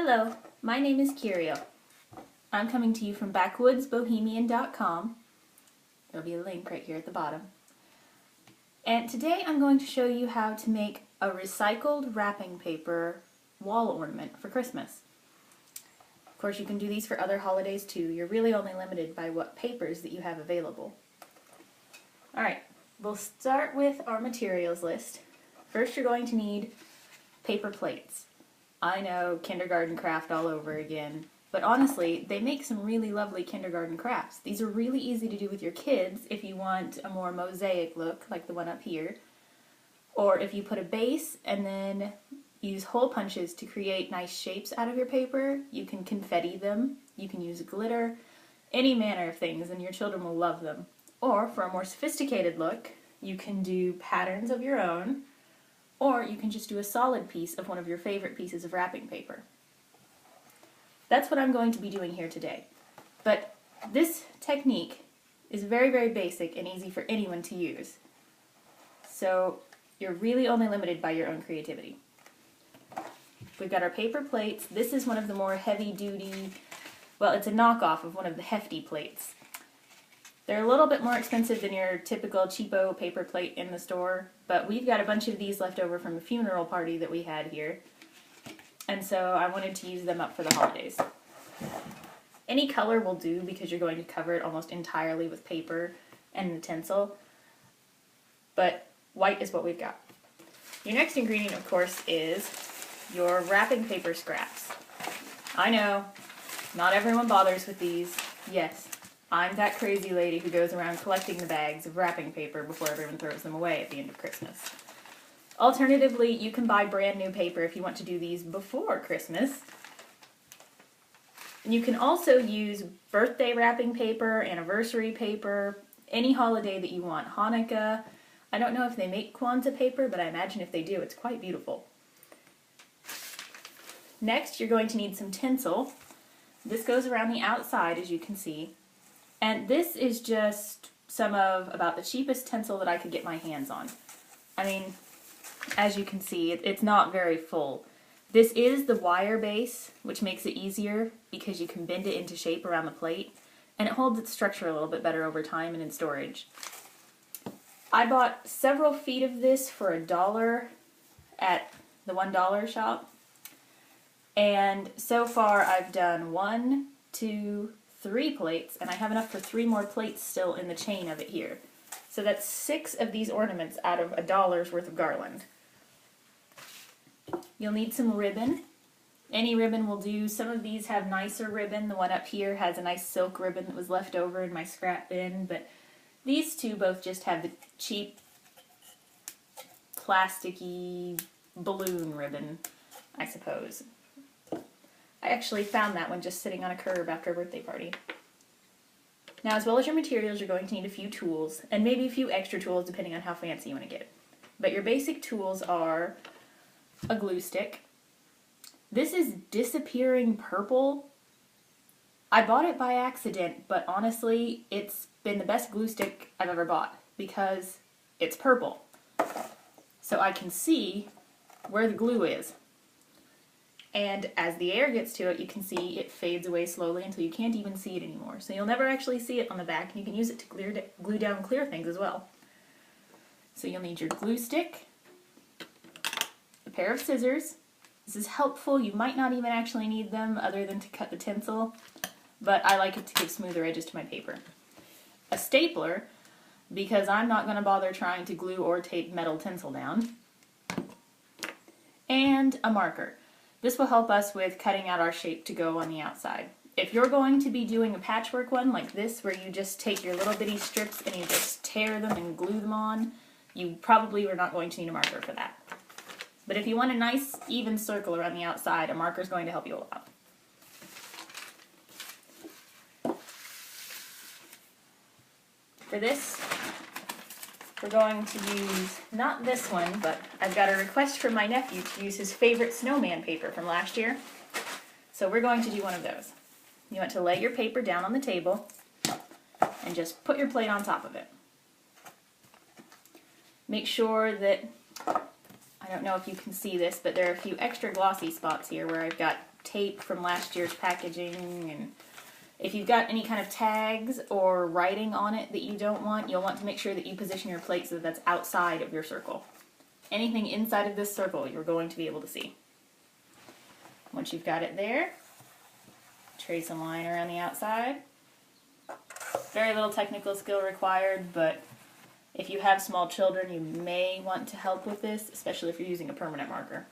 Hello, my name is Kirial. I'm coming to you from backwoodsbohemian.com. There'll be a link right here at the bottom. And today I'm going to show you how to make a recycled wrapping paper wall ornament for Christmas. Of course, you can do these for other holidays too. You're really only limited by what papers that you have available. Alright, we'll start with our materials list. First, you're going to need paper plates. I know, kindergarten craft all over again, but honestly, they make some really lovely kindergarten crafts. These are really easy to do with your kids if you want a more mosaic look, like the one up here, or if you put a base and then use hole punches to create nice shapes out of your paper. You can confetti them, you can use glitter, any manner of things, and your children will love them. Or, for a more sophisticated look, you can do patterns of your own, or you can just do a solid piece of one of your favorite pieces of wrapping paper. That's what I'm going to be doing here today. But this technique is very, very basic and easy for anyone to use. So you're really only limited by your own creativity. We've got our paper plates. This is one of the more heavy-duty, well, it's a knockoff of one of the hefty plates. They're a little bit more expensive than your typical cheapo paper plate in the store, but we've got a bunch of these left over from a funeral party that we had here, and so I wanted to use them up for the holidays. Any color will do because you're going to cover it almost entirely with paper and the tinsel, but white is what we've got. Your next ingredient, of course, is your wrapping paper scraps. I know, not everyone bothers with these. Yes, I'm that crazy lady who goes around collecting the bags of wrapping paper before everyone throws them away at the end of Christmas. Alternatively, you can buy brand new paper if you want to do these before Christmas. You can also use birthday wrapping paper, anniversary paper, any holiday that you want. Hanukkah. I don't know if they make Kwanzaa paper, but I imagine if they do, it's quite beautiful. Next, you're going to need some tinsel. This goes around the outside, as you can see. And this is just some of about the cheapest tinsel that I could get my hands on. I mean, as you can see, it's not very full. This is the wire base, which makes it easier because you can bend it into shape around the plate, and it holds its structure a little bit better over time and in storage. I bought several feet of this for $1 at the $1 shop, and so far I've done 1, 2, 3 plates, and I have enough for 3 more plates still in the chain of it here. So that's 6 of these ornaments out of $1's worth of garland. You'll need some ribbon. Any ribbon will do. Some of these have nicer ribbon. The one up here has a nice silk ribbon that was left over in my scrap bin, but these two both just have the cheap plasticky balloon ribbon, I suppose. I actually found that one just sitting on a curb after a birthday party. Now, as well as your materials, you're going to need a few tools, and maybe a few extra tools depending on how fancy you want to get it. But your basic tools are a glue stick. This is disappearing purple. I bought it by accident, but honestly, it's been the best glue stick I've ever bought because it's purple. So I can see where the glue is. And as the air gets to it, you can see it fades away slowly until you can't even see it anymore. So you'll never actually see it on the back, and you can use it to glue down clear things as well. So you'll need your glue stick, a pair of scissors. This is helpful. You might not even actually need them other than to cut the tinsel, but I like it to give smoother edges to my paper. A stapler, because I'm not going to bother trying to glue or tape metal tinsel down. And a marker. This will help us with cutting out our shape to go on the outside. If you're going to be doing a patchwork one like this, where you just take your little bitty strips and you just tear them and glue them on, you probably are not going to need a marker for that. But if you want a nice even circle around the outside, a marker is going to help you a lot. For this, we're going to use, not this one, but I've got a request from my nephew to use his favorite snowman paper from last year. So we're going to do one of those. You want to lay your paper down on the table and just put your plate on top of it. Make sure that, I don't know if you can see this, but there are a few extra glossy spots here where I've got tape from last year's packaging, and if you've got any kind of tags or writing on it that you don't want, you'll want to make sure that you position your plate so that that's outside of your circle. Anything inside of this circle you're going to be able to see. Once you've got it there, trace a line around the outside. Very little technical skill required, but if you have small children, you may want to help with this, especially if you're using a permanent marker.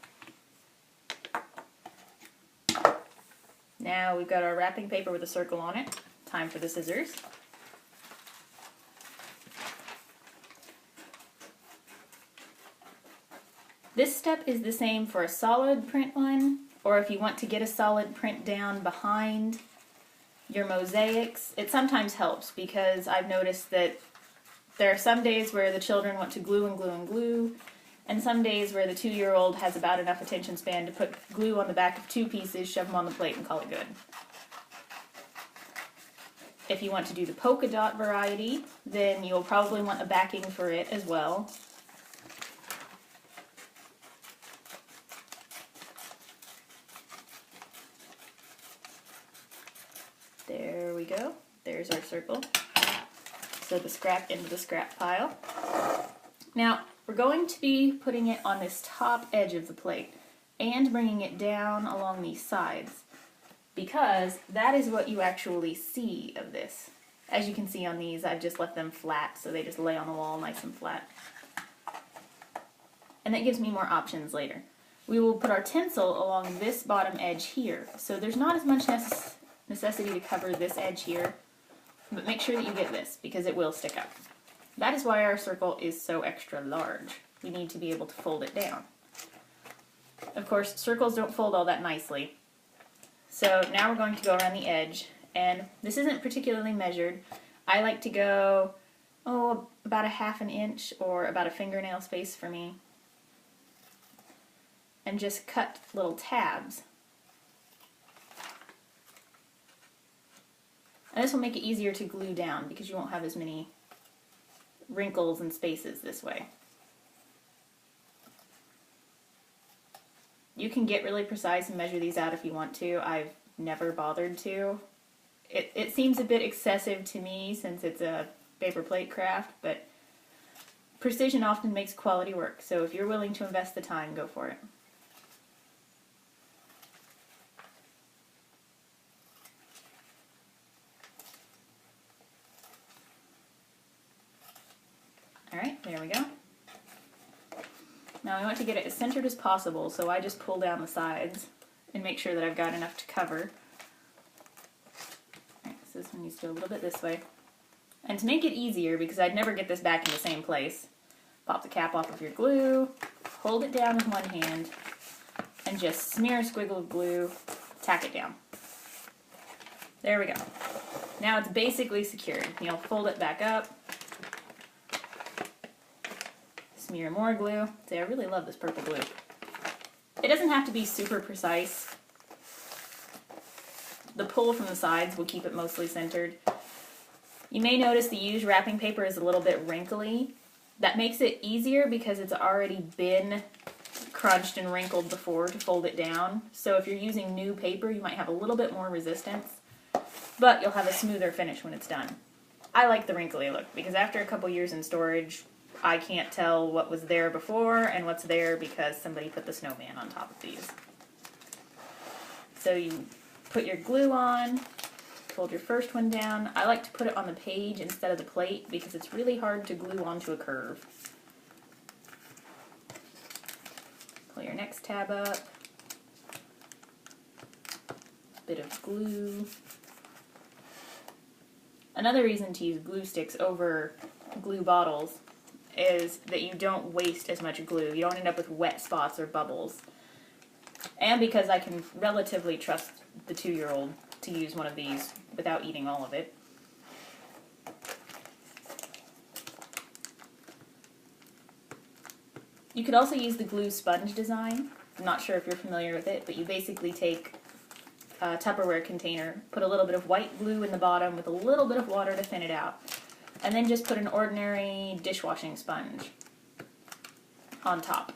Now we've got our wrapping paper with a circle on it. Time for the scissors. This step is the same for a solid print one, or if you want to get a solid print down behind your mosaics. It sometimes helps because I've noticed that there are some days where the children want to glue and glue and glue, and some days where the 2-year-old has about enough attention span to put glue on the back of 2 pieces, shove them on the plate, and call it good. If you want to do the polka dot variety, then you'll probably want a backing for it as well. There we go. There's our circle. So the scrap into the scrap pile. Now, we're going to be putting it on this top edge of the plate and bringing it down along these sides, because that is what you actually see of this. As you can see on these, I've just left them flat, so they just lay on the wall nice and flat. And that gives me more options later. We will put our tinsel along this bottom edge here, so there's not as much necessity to cover this edge here, but make sure that you get this, because it will stick up. That is why our circle is so extra large. We need to be able to fold it down. Of course, circles don't fold all that nicely. So now we're going to go around the edge, and this isn't particularly measured. I like to go, about a ½ an inch or about a fingernail space for me, and just cut little tabs. And this will make it easier to glue down because you won't have as many wrinkles and spaces this way. You can get really precise and measure these out if you want to. I've never bothered to. It seems a bit excessive to me since it's a paper plate craft, but precision often makes quality work, so if you're willing to invest the time, go for it. Alright, there we go. Now I want to get it as centered as possible, so I just pull down the sides and make sure that I've got enough to cover. Alright, so this one needs to go a little bit this way. And to make it easier, because I'd never get this back in the same place, pop the cap off of your glue, hold it down with one hand, and just smear a squiggle of glue, tack it down. There we go. Now it's basically secured. You'll fold it back up, smear more glue. See, I really love this purple glue. It doesn't have to be super precise. The pull from the sides will keep it mostly centered. You may notice the used wrapping paper is a little bit wrinkly. That makes it easier because it's already been crunched and wrinkled before to fold it down. So if you're using new paper, you might have a little bit more resistance, but you'll have a smoother finish when it's done. I like the wrinkly look because after a couple years in storage, I can't tell what was there before and what's there because somebody put the snowman on top of these. So you put your glue on, fold your first one down. I like to put it on the page instead of the plate because it's really hard to glue onto a curve. Pull your next tab up. Bit of glue. Another reason to use glue sticks over glue bottles is that you don't waste as much glue. You don't end up with wet spots or bubbles. And because I can relatively trust the 2-year-old to use one of these without eating all of it. You could also use the glue sponge design. I'm not sure if you're familiar with it, but you basically take a Tupperware container, put a little bit of white glue in the bottom with a little bit of water to thin it out, and then just put an ordinary dishwashing sponge on top.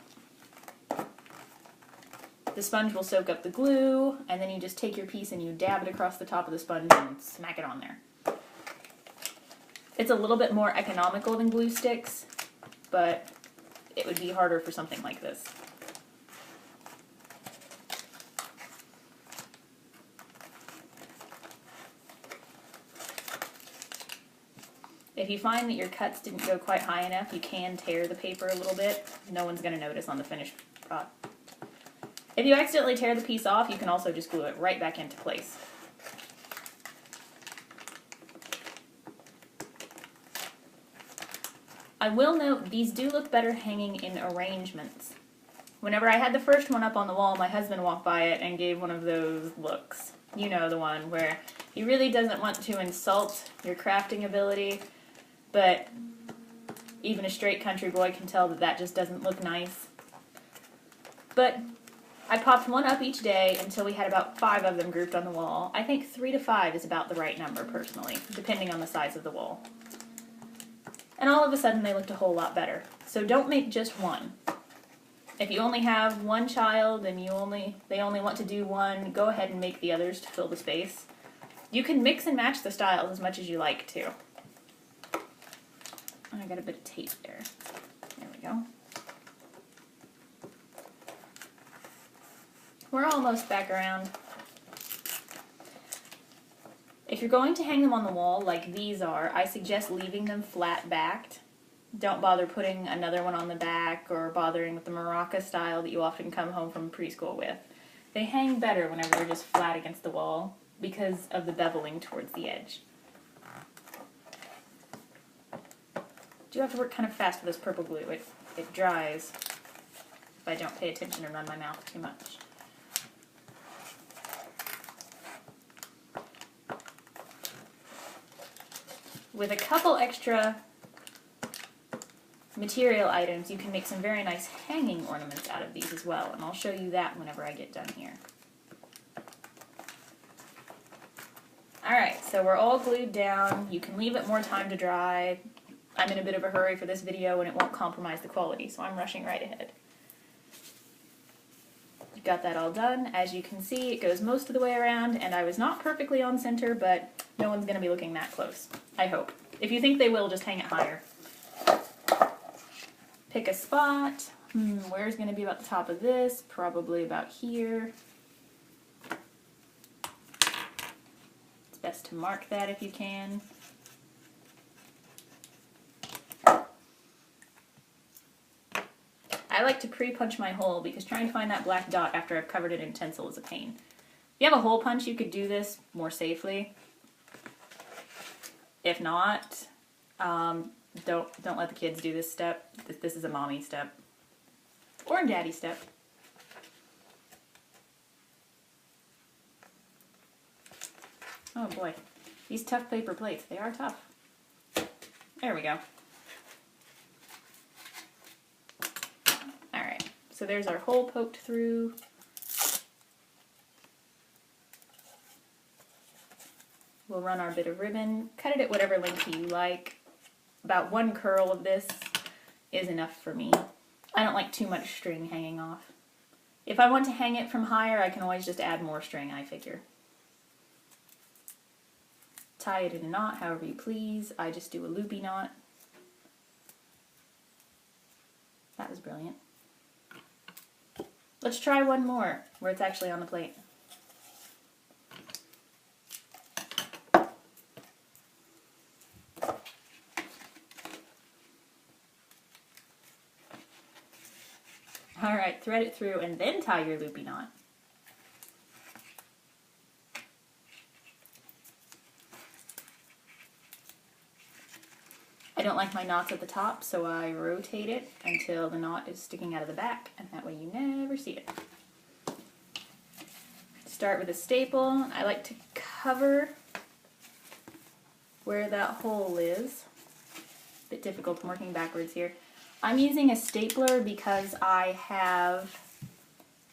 The sponge will soak up the glue, and then you just take your piece and you dab it across the top of the sponge and smack it on there. It's a little bit more economical than glue sticks, but it would be harder for something like this. If you find that your cuts didn't go quite high enough, you can tear the paper a little bit. No one's going to notice on the finished product. If you accidentally tear the piece off, you can also just glue it right back into place. I will note, these do look better hanging in arrangements. Whenever I had the first one up on the wall, my husband walked by it and gave one of those looks. You know, the one where he really doesn't want to insult your crafting ability, but even a straight country boy can tell that that just doesn't look nice. But I popped one up each day until we had about 5 of them grouped on the wall. I think 3 to 5 is about the right number, personally, depending on the size of the wall. And all of a sudden they looked a whole lot better. So don't make just one. If you only have one child and they only want to do one, go ahead and make the others to fill the space. You can mix and match the styles as much as you like to. I got a bit of tape there. There we go. We're almost back around. If you're going to hang them on the wall like these are, I suggest leaving them flat backed. Don't bother putting another one on the back or bothering with the maraca style that you often come home from preschool with. They hang better whenever they're just flat against the wall because of the beveling towards the edge. Do have to work kind of fast with this purple glue. It dries if I don't pay attention and run my mouth too much. With a couple extra material items, you can make some very nice hanging ornaments out of these as well, and I'll show you that whenever I get done here. Alright, so we're all glued down. You can leave it more time to dry. I'm in a bit of a hurry for this video and it won't compromise the quality, so I'm rushing right ahead. You've got that all done. As you can see, it goes most of the way around, and I was not perfectly on center, but no one's going to be looking that close, I hope. If you think they will, just hang it higher. Pick a spot. Where's going to be about the top of this? Probably about here. It's best to mark that if you can. I like to pre-punch my hole because trying to find that black dot after I've covered it in tinsel is a pain. If you have a hole punch, you could do this more safely. If not, don't let the kids do this step. This is a mommy step. Or a daddy step. Oh boy, these tough paper plates, they are tough. There we go. Alright, so there's our hole poked through. We'll run our bit of ribbon, cut it at whatever length you like. About 1 curl of this is enough for me. I don't like too much string hanging off. If I want to hang it from higher, I can always just add more string, I figure. Tie it in a knot however you please. I just do a loopy knot. That was brilliant. Let's try one more where it's actually on the plate. Alright, thread it through and then tie your loopy knot. I don't like my knots at the top, so I rotate it until the knot is sticking out of the back, and that way you never see it. Start with a staple. I like to cover where that hole is. A bit difficult, I'm working backwards here. I'm using a stapler because I have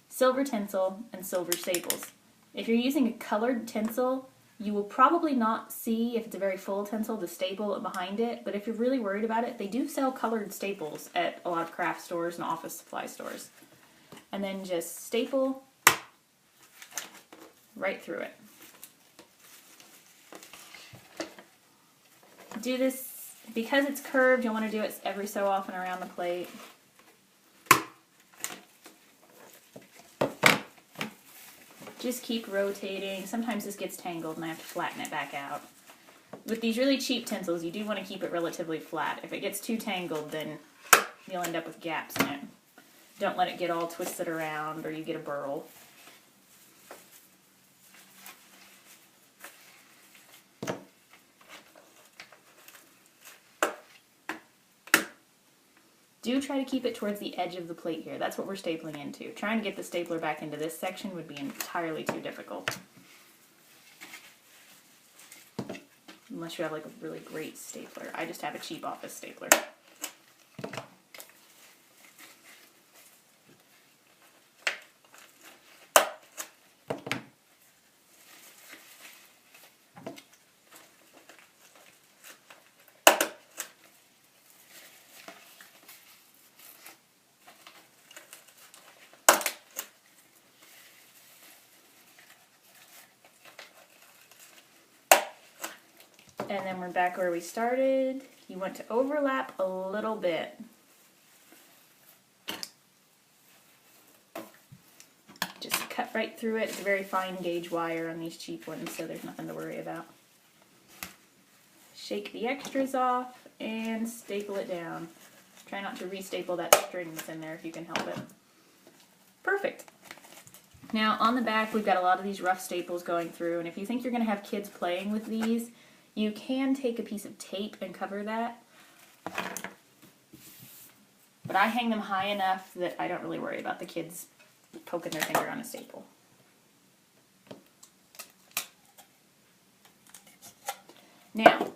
silver tinsel and silver staples. If you're using a colored tinsel, you will probably not see, if it's a very full tinsel, the staple behind it, but if you're really worried about it, they do sell colored staples at a lot of craft stores and office supply stores. And then just staple right through it. Do this, because it's curved, you'll want to do it every so often around the plate. Just keep rotating. Sometimes this gets tangled and I have to flatten it back out. With these really cheap tinsels, you do want to keep it relatively flat. If it gets too tangled, then you'll end up with gaps in it. Don't let it get all twisted around or you get a burl. Do try to keep it towards the edge of the plate here. That's what we're stapling into. Trying to get the stapler back into this section would be entirely too difficult. Unless you have like a really great stapler. I just have a cheap office stapler. And then we're back where we started. You want to overlap a little bit. Just cut right through it. It's a very fine gauge wire on these cheap ones, so there's nothing to worry about. Shake the extras off and staple it down. Try not to restaple that string that's in there if you can help it. Perfect. Now on the back we've got a lot of these rough staples going through, and if you think you're going to have kids playing with these, you can take a piece of tape and cover that, but I hang them high enough that I don't really worry about the kids poking their finger on a staple. Now,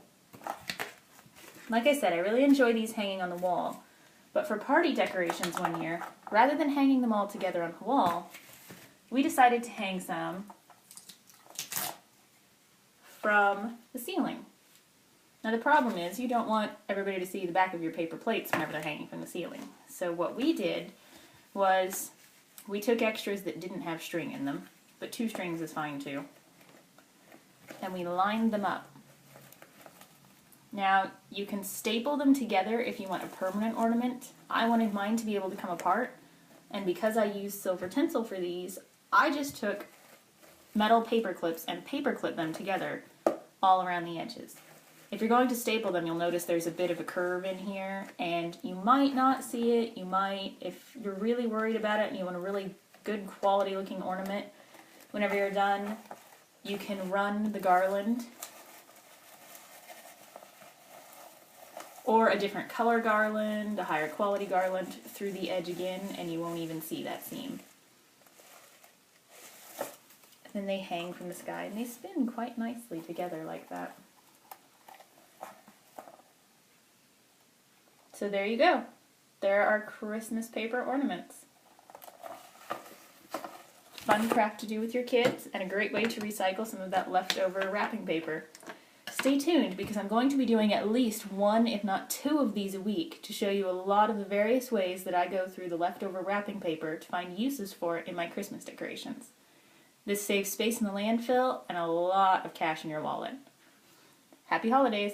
like I said, I really enjoy these hanging on the wall, but for party decorations one year, rather than hanging them all together on the wall, we decided to hang some from the ceiling. Now the problem is you don't want everybody to see the back of your paper plates whenever they're hanging from the ceiling. So what we did was we took extras that didn't have string in them, but 2 strings is fine too, and we lined them up. Now you can staple them together if you want a permanent ornament. I wanted mine to be able to come apart, and because I used silver tinsel for these, I just took metal paper clips and paper clip them together all around the edges. If you're going to staple them, you'll notice there's a bit of a curve in here, and you might not see it. You might, if you're really worried about it and you want a really good quality looking ornament, whenever you're done, you can run the garland or a different color garland, a higher quality garland, through the edge again, and you won't even see that seam. Then they hang from the sky, and they spin quite nicely together like that. So there you go. There are Christmas paper ornaments. Fun craft to do with your kids, and a great way to recycle some of that leftover wrapping paper. Stay tuned, because I'm going to be doing at least 1, if not 2 of these a week to show you a lot of the various ways that I go through the leftover wrapping paper to find uses for it in my Christmas decorations. This saves space in the landfill and a lot of cash in your wallet. Happy holidays!